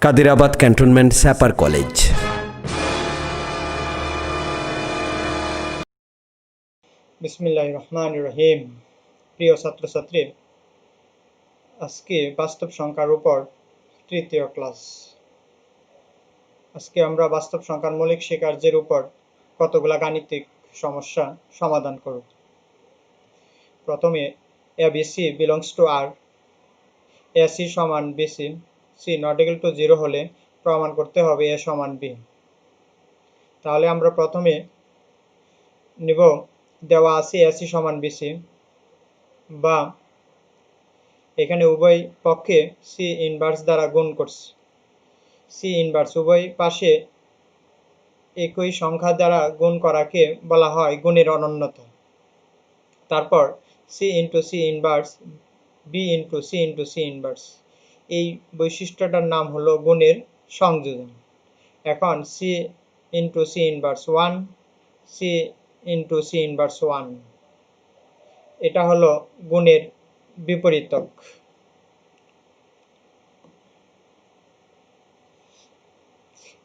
Kadirabad cantonment স্যাপার college. বিসমিল্লাহির রহমানির রহিম। প্রিয় ছাত্রছাত্রী, আজকে বাস্তব সংখ্যার উপর তৃতীয় ক্লাস। আজকে আমরা বাস্তব সংখ্যার মৌলিক স্বীকার্যের উপর কতগুলা গাণিতিক সমস্যা সমাধান করব। প্রথমে ABC belongs to R, AC সমান BC, C not equal to 0 হলে প্রমাণ করতে হবে A সমান B। তাহলে আমরা প্রথমে নিব দেওয়া আছে AC সমান BC, বা এখানে উভয় পক্ষে C ইনভার্স দ্বারা গুণ করছি। C ইনভার্স উভয় পাশে একই সংখ্যা দ্বারা গুণ করাকে বলা হয় গুণের অনন্যতা। তারপর C into C inverse, B into C into C inverse, এই বৈশিষ্ট্যটার নাম হলো গুণের সংযোজন। এখন C into C inverse 1, C into C inverse 1, এটা হলো গুণের বিপরীতক।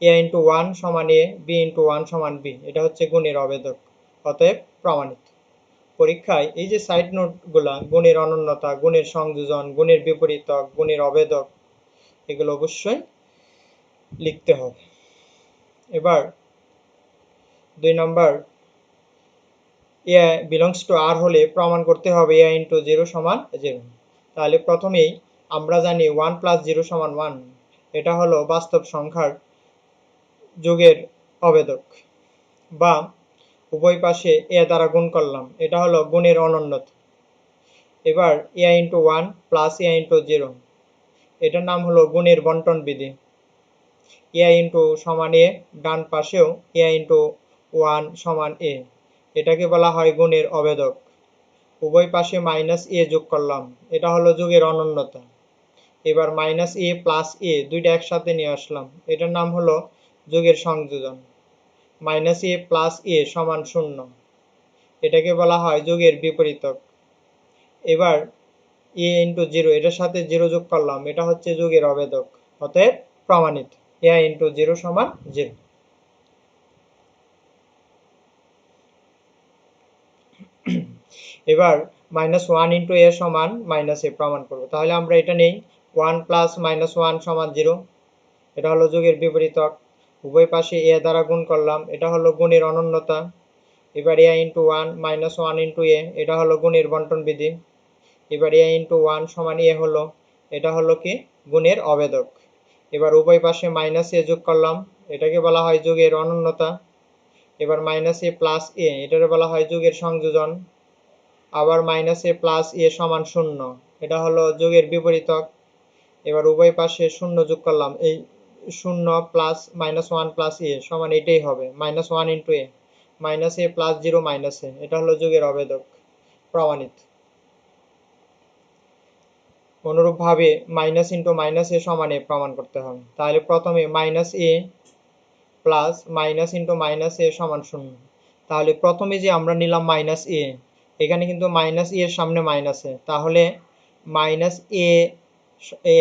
A ইন্টু 1 সমান A, B ইন্টু 1 সমান B, এটা হচ্ছে গুণের অবেদক, অতএব প্রমাণিত। পরীক্ষায় এই যে সাইড নোটগুলা, গুণের অনন্যতা, গুণের সংযোজন, গুণের বিপরীতক, গুণের অবেদক, এগুলো অবশ্যই লিখতে হবে। এবার 2 নম্বর, A belongs to R হলে প্রমাণ করতে হবে A ইন্টু 0 সমান 0। তাহলে প্রথমেই আমরা জানি 1 প্লাস 0 সমান 1, এটা হলো বাস্তব সংখ্যার যোগের অবেদক, বা উভয় পাশে A দ্বারা গুণ করলাম, এটা হলো গুণের অনন্যতা। এবার A into 1 plus A into 0, এটার নাম হলো গুণের বন্টন বিধি। A ইন্টু সমান A, ডান পাশেও A ইন্টু 1 সমান A, এটাকে বলা হয় গুণের অবেদক। উভয় পাশে মাইনাস A যোগ করলাম, এটা হলো যোগের অনন্যতা। এবার মাইনাস A প্লাস A দুইটা একসাথে নিয়ে আসলাম, এটার নাম হলো যোগের সংযোজন। মাইনাস A প্লাস A সমান 0, এটাকে বলা হয় যোগের বিপরীতক। এবার A ইন্টু 0, এটার সাথে 0 যোগ করলাম, এটা হচ্ছে যোগের অবেদক, অতএব প্রমাণিত A ইন্টু 0 সমান 0। এবার মাইনাস 1 ইন্টু A সমান মাইনাস A প্রমাণ করব। তাহলে আমরা এটা নেই 1 প্লাস মাইনাস 1 সমান 0, এটা হলো যোগের বিপরীতক। উভয় পাশে A দ্বারা গুণ করলাম, এটা হলো গুণের অনন্যতা। এবার A into 1 minus 1 into A, এটা হলো গুণের বন্টন বিধি। এবার A ইন্টু 1 সমান A হলো, এটা হলো কি গুণের অবেদক। এবার উভয় পাশে মাইনাস A যোগ করলাম, এটাকে বলা হয় যোগের অনন্যতা। এবার মাইনাস A প্লাস A, এটাকে বলা হয় যোগের সংযোজন। আবার মাইনাস A প্লাস A সমান 0, এটা হলো যোগের বিপরীতক। এবার উভয় পাশে 0 যোগ করলাম, এই 0 প্লাস মাইনাস 1 প্লাস A সমান এটাই হবে minus 1 into A, minus A plus 0 minus A, এটা হলো যোগের অবেদক, প্রমাণিত। অনুরূপভাবে মাইনাস ইন্টু মাইনাস A সমান A প্রমাণ করতে হবে। তাহলে প্রথমে minus A plus minus into minus A সমান 0। তাহলে প্রথমে যে আমরা নিলাম মাইনাস A, এখানে কিন্তু মাইনাস এর সামনে মাইনাস A, তাহলে মাইনাস A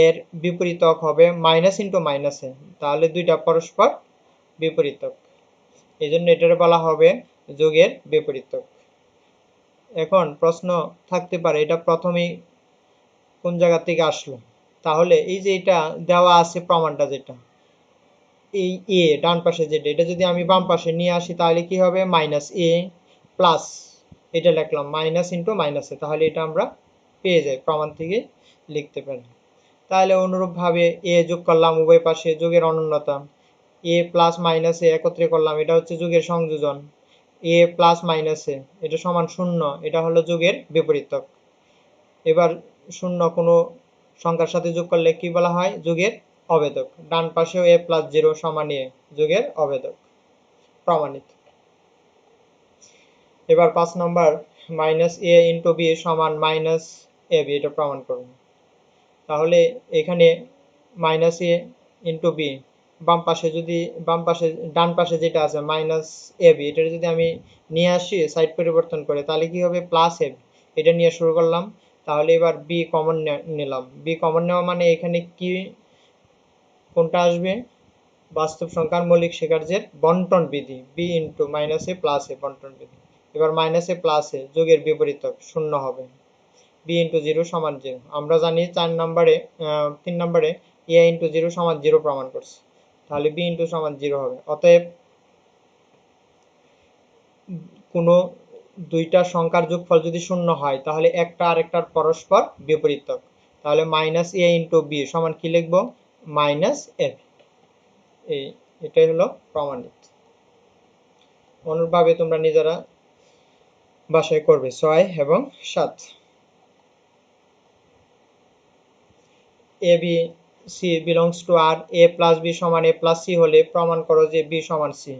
এর বিপরীতক হবে মাইনাস ইন্টু মাইনাস A, তাহলে দুইটা পরস্পর বিপরীতক, এই জন্য এটার বলা হবে যোগের বিপরীতক। এখন প্রশ্ন থাকতে পারে এটা প্রথমেই কোন জায়গা থেকে আসলো। তাহলে এই যে এটা দেওয়া আছে প্রমাণটা, যেটা এই A ডান পাশে যেটা, এটা যদি আমি বাম পাশে নিয়ে আসি তাহলে কি হবে মাইনাস A প্লাস, এটা লিখলাম মাইনাস ইন্টু মাইনাস A, তাহলে এটা আমরা পেয়ে যাই, প্রমাণ থেকে লিখতে পারি। তাহলে অনুরূপভাবে A যোগ করলাম উভয় পাশে, যোগের অনন্যতা। A প্লাস মাইনাস A একত্রে করলাম, এটা হচ্ছে যোগের সংযোজন। A প্লাস মাইনাস A, এটা সমান 0, এটা হলো যোগের বিপরীতক। এবার 0 কোনো সংখ্যার সাথে যোগ করলে কি বলা হয় যোগের অবেদক। ডান পাশেও A প্লাস 0 সমান A, যোগের অবেদক, প্রমাণিত। এবার 5 নম্বর, মাইনাস A ইন্টু B সমান মাইনাস AB, এটা প্রমাণ করব। তাহলে এখানে মাইনাস A ইন্টু B, বাম পাশে যদি ডান পাশে যেটা আছে মাইনাস AB, এটা যদি আমি নিয়ে আসি সাইড পরিবর্তন করে, তাহলে কি হবে প্লাস AB, এটা নিয়ে শুরু করলাম। তাহলে এবার B কমন নিলাম, B কমন নেওয়া মানে এখানে কি কোনটা আসবে? বাস্তব সংখ্যার মৌলিক স্বীকার্যের বন্টন বিধি, বি ইন্টু মাইনাস এ প্লাস এ বন্টন বিধি। এবার মাইনাস এ প্লাস এ যোগের বিপরীতক শূন্য হবে, বি ইন্টু জিরো সমান জিরো। আমরা জানি 3 নম্বরে এ ইন্টু জিরো সমান জিরো প্রমাণ করছে, তাহলে বি ইন্টু সমান জিরো হবে। অতএব কোনো দুইটা সংখ্যার যোগফল যদি শূন্য হয় তাহলে একটা আরেকটার পরস্পর বিপরীতক, তাহলে মাইনাস এ ইন্টু বি সমান কি লিখবো? মাইনাস এ। এটাই হলো প্রমাণিত। অনুরূপভাবে তোমরা নিজেরা বাসায় করবে 6 এবং 7। A B C belongs to R, A plus B সমান এ প্লাস সি হলে প্রমাণ করো যে বি সমান সি।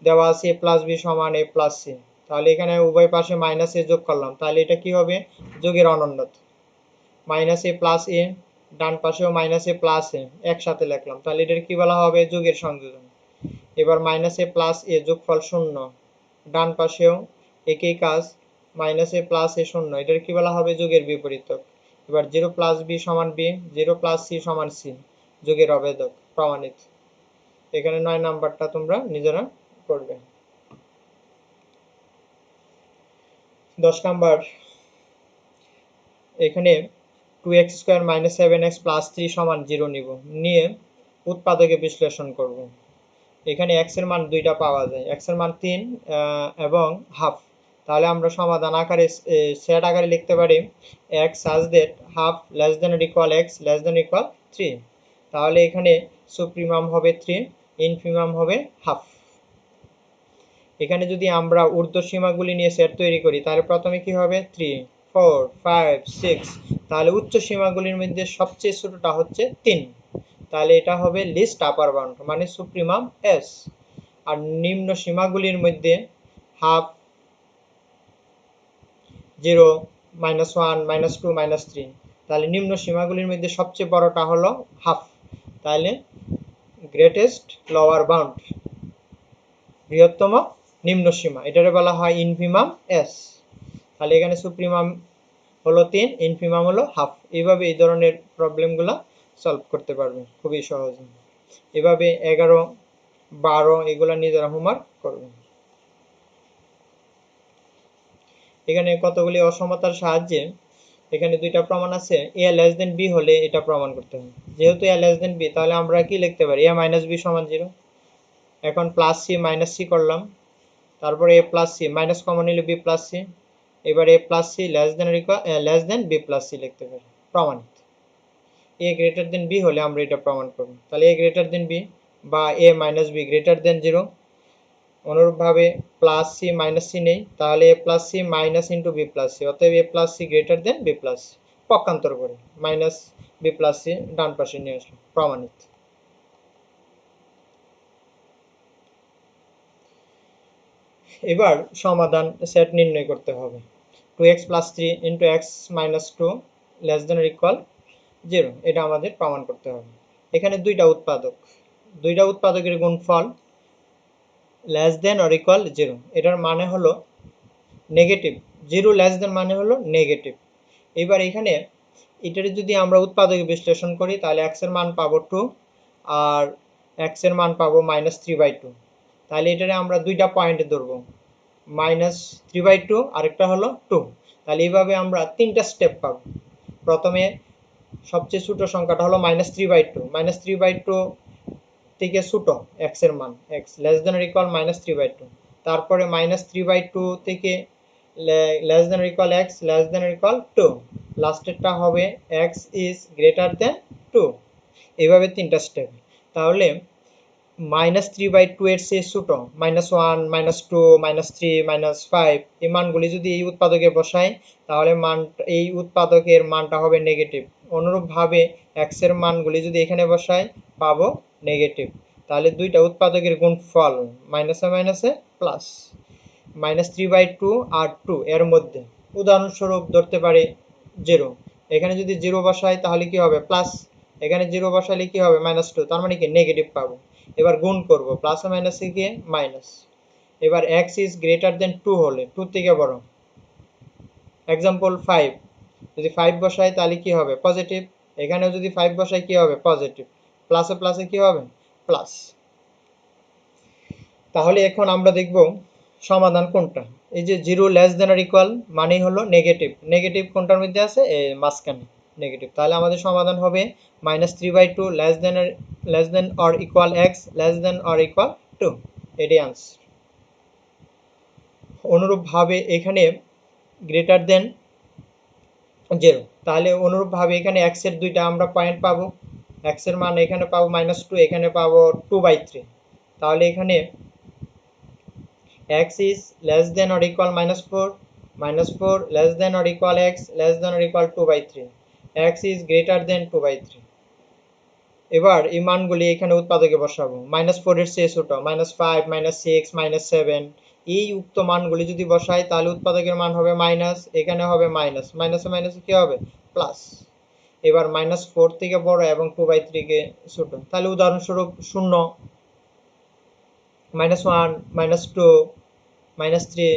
দেওয়া আছে এ প্লাস বি সমান এ প্লাস সি, তাহলে এখানে উভয় পাশে মাইনাস এ যোগ করলাম, তাহলে এটা কি হবে? যোগের অনন্যতা। মাইনাস এ প্লাস এ, ডান পাশেও মাইনাস এ প্লাস এ একসাথে লিখলাম, তাহলে এটার কি বলা হবে? যোগের সংযোজন। এবার মাইনাস এ প্লাস এ যোগফল শূন্য, ডান পাশেও একই কাজ, মাইনাস এ প্লাস এ শূন্য, এটার কি বলা হবে? যোগের বিপরীতক। এবার জিরো প্লাস বি সমান বি, জিরো প্লাস সি সমান সি, যোগের অবেদক, প্রমাণিত। এখানে 9 নাম্বারটা তোমরা নিজেরা করবে। 10 নাম্বার, এখানে 2x square minus 7x plus 3 সমান 0 নিব, নিয়ে উৎপাদকে বিশ্লেষণ করব। এখানে x এর মান দুইটা পাওয়া যায়, x এর মান 3 এবং হাফ। তাহলে আমরা সমাধান আকারে সেট আকারে লিখতে পারি x such that half less than or equal x less than or equal 3। তাহলে এখানে সুপ্রিমাম হবে 3, ইনফিমাম হবে হাফ। এখানে যদি আমরা ঊর্ধ্ব সীমাগুলি নিয়ে সেট তৈরি করি তাহলে প্রথমে কি হবে? 3 4 5 6, তাহলে উচ্চ সীমাগুলির মধ্যে সবচেয়ে ছোটটা হচ্ছে 3, তাহলে এটা হবে লিস্ট আপার বাউন্ড মানে সুপ্রিমাম এস। আর নিম্ন সীমাগুলির মধ্যে হাফ, 0 -1 -2 -3, তাহলে নিম্ন সীমাগুলির মধ্যে সবচেয়ে বড়টা হলো হাফ, তাহলে গ্রেটেস্ট লোয়ার বাউন্ড, বৃহত্তম নিম্ন সীমা, এটারে বলা হয় ইনফিমাম এস। তাহলে এখানে সুপ্রিমাম হলো 3, ইনফিমাম হলো হাফ। এইভাবে এই ধরনের প্রবলেমগুলো সলভ করতে পারবে খুবই সহজে। এভাবে 11 12 এগুলা নিজেরা হোমওয়ার্ক করবে। এখানে কতগুলি অসমতার সাহায্যে এখানে দুইটা প্রমাণ আছে, a লেস দেন b হলে এটা প্রমাণ করতে হবে। যেহেতু a লেস দেন b, তাহলে আমরা কি লিখতে পারি? a মাইনাস b সমান 0। এখন প্লাস সি মাইনাস সি করলাম, তারপরে a plus C minus common নিলে b প্লাস সি, এবার a plus C less then b plus C লিখতে পারি, প্রমাণিত। a গ্রেটার দেন b হলে আমরা এটা প্রমাণ করব। তাহলে a গ্রেটার দেন b বা a minus b greater than 0। অনুরূপভাবে প্লাস সি মাইনাস সি নেই, তাহলে A plus C minus into B plus C, অতএব A plus C greater than B plus C. পক্ষান্তর করে মাইনাস বি প্লাস সি ডান পাশে নিয়ে আসলো, প্রমাণিত। এবার সমাধান সেট নির্ণয় করতে হবে। 2x plus 3 into x minus 2 less than equal 0, এটা আমাদের প্রমাণ করতে হবে। এখানে দুইটা উৎপাদকের গুণফল লেস দেন অর ইকুয়াল 0, এটার মানে হলো নেগেটিভ। 0 লেস দেন মানে হলো নেগেটিভ। এবার এখানে এটার যদি আমরা উৎপাদকে বিশ্লেষণ করি তাহলে x এর মান পাবো 2 আর x এর মান পাবো -3/2। তাহলে এটারে আমরা দুইটা পয়েন্টে ধরবো, -3/2 আরেকটা হলো 2। তাহলে এইভাবে আমরা তিনটা স্টেপ পাবো। প্রথমে সবচেয়ে ছোট সংখ্যাটা হলো -3/2, -3/2 থেকে ছোট x এর মান, x less than or equal -3/2। তারপরে -3/2 থেকে less than or equal x less than or equal 2, লাস্টেরটা হবে x ইজ গ্রেটার দেন 2। এইভাবে তিনটা স্টেপ। তাহলে -3/2 এর চেয়ে ছোট -1 -2 -3 -5 এই মানগুলি যদি এই উৎপাদকে বসাই তাহলে এই উৎপাদকের মানটা হবে নেগেটিভ। অনুরূপভাবে x এর মানগুলি যদি এখানে বসাই পাবো নেগেটিভ। তাহলে দুইটা উৎপাদকের গুণফল মাইনাসে মাইনাসে প্লাস, -3/2 আর 2 এর মধ্যে উদাহরণস্বরূপ ধরতে পারি 0। এখানে যদি 0 বসাই তাহলে কি হবে? প্লাস, এখানে 0 বসালে কি হবে? -2, তার মানে কি নেগেটিভ পাবো। এবার গুণ করব, প্লাসে মাইনাসে গিয়ে মাইনাস। এবার x ইজ গ্রেটার দেন 2 হলে 2 থেকে বড়, एग्जांपल 5, যদি 5 বসাই তাহলে কি হবে? পজিটিভ। এখানেও যদি 5 বসাই কি হবে? পজিটিভ। প্লাসে প্লাসে কি হবে প্লাস। তাহলে এখন আমরা দেখব সমাধান কোনটা। এই যে 0 লেস দেন আর ইকুয়াল মানেই হলো নেগেটিভ, নেগেটিভ কোনটার মধ্যে আছে এই মাঝখানে নেগেটিভ। তাহলে আমাদের সমাধান হবে -3/2 less than or equal x less than or equal 2, এটাই আনসার। অনুরূপভাবে এখানে গ্রেটার দেন 0, তাহলে অনুরূপভাবে এখানে x এর দুইটা আমরা পয়েন্ট পাবো, x এর মান এখানে পাবো -2, এখানে পাবো 2/3। তাহলে এখানে x is less than or equal -4, -4 less than or equal x less than or equal 2/3, x is greater than 2/3। এবার এই মানগুলি এখানে উৎপাদকে বসাবো, -4 এর চেয়ে ছোট -5 -6 -7, এই উক্ত মানগুলি যদি বসাই তাহলে উৎপাদকের মান হবে মাইনাস, এখানে হবে মাইনাস, মাইনাসে মাইনাসে কি হবে প্লাস। এবার -4 থেকে বড় এবং 2/3 কে ছোট, তাহলে উদাহরণস্বরূপ 0 -1 -2 -3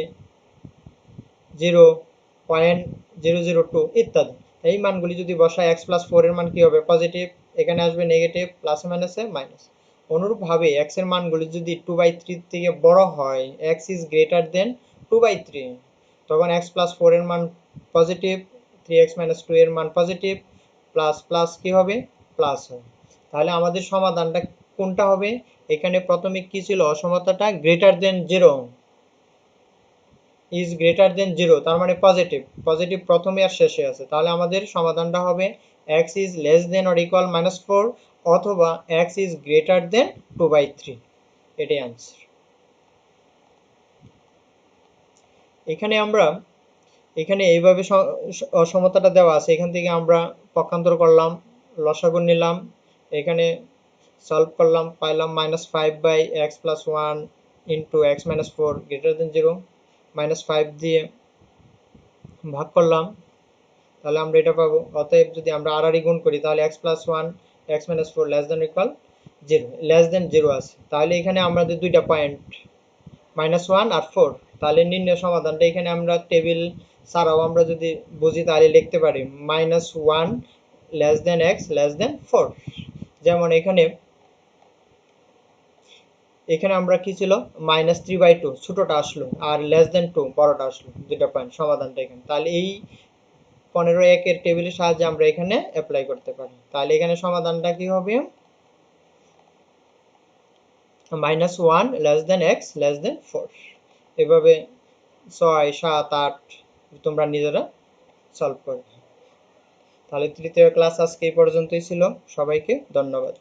0.002 ইত্যাদি। এই মানগুলি যদি বসায় x + 4 এর মান কি হবে পজিটিভ, এখানে আসবে নেগেটিভ, প্লাসে মাইনাসে মাইনাস। অনুরূপভাবে x এর মানগুলি যদি 2/3 থেকে বড় হয়, x is greater than 2/3, তখন x + 4 এর মান পজিটিভ, 3x - 2 এর মান পজিটিভ, প্লাস প্লাস কি হবে প্লাস হবে। তাহলে আমাদের সমাধানটা কোনটা হবে, এখানে প্রথমে কি ছিল অসমতাটা greater than 0, is greater than 0 তার মানে পজিটিভ, পজিটিভ প্রথমে আর শেষে আছে। তাহলে আমাদের সমাধানটা হবে x is less than or equal -4 অথবা x ইজ গ্রেটার দেন 2/3, এটাই আনসার। এখানে এইভাবে অসমতাটা দেওয়া আছে, এখান থেকে আমরা পক্ষান্তর করলাম, লসাগু নিলাম, এখানে সলভ করলাম, পাইলাম -5/x + 1 into x - 4 greater than 0, -5 দিয়ে ভাগ করলাম, তাহলে আমরা এটা পাবো। অতএব যদি আমরা আড়াআড়ি গুণ করি তাহলে x + 1 x - 4 less than equal 0, less than 0 আছে। তাহলে এখানে আমাদের দুইটা পয়েন্ট -1 আর 4, তাহলে নির্ণয় সমাধানটা এখানে আমরা টেবিল ছাড়াও আমরা যদি বুঝি তাহলে লিখতে পারি -1 less than x less than 4। যেমন এখানে আমরা কি ছিল -3/2 ছোটটা আসলো আর লেস দেন 2 বড়টা আসলো, দুইটা পয়েন্ট সমাধানটা এখানে। তাহলে এই 15(1) এর টেবিলের সাহায্যে আমরা এখানে অ্যাপ্লাই করতে পারি। তাহলে এখানে সমাধানটা কি হবে -1 less than x less than 4। এভাবে 6 7 8 তোমরা নিজেরা সলভ করবে। তাহলে তৃতীয় ক্লাস আজকে এই পর্যন্তই ছিল। সবাইকে ধন্যবাদ।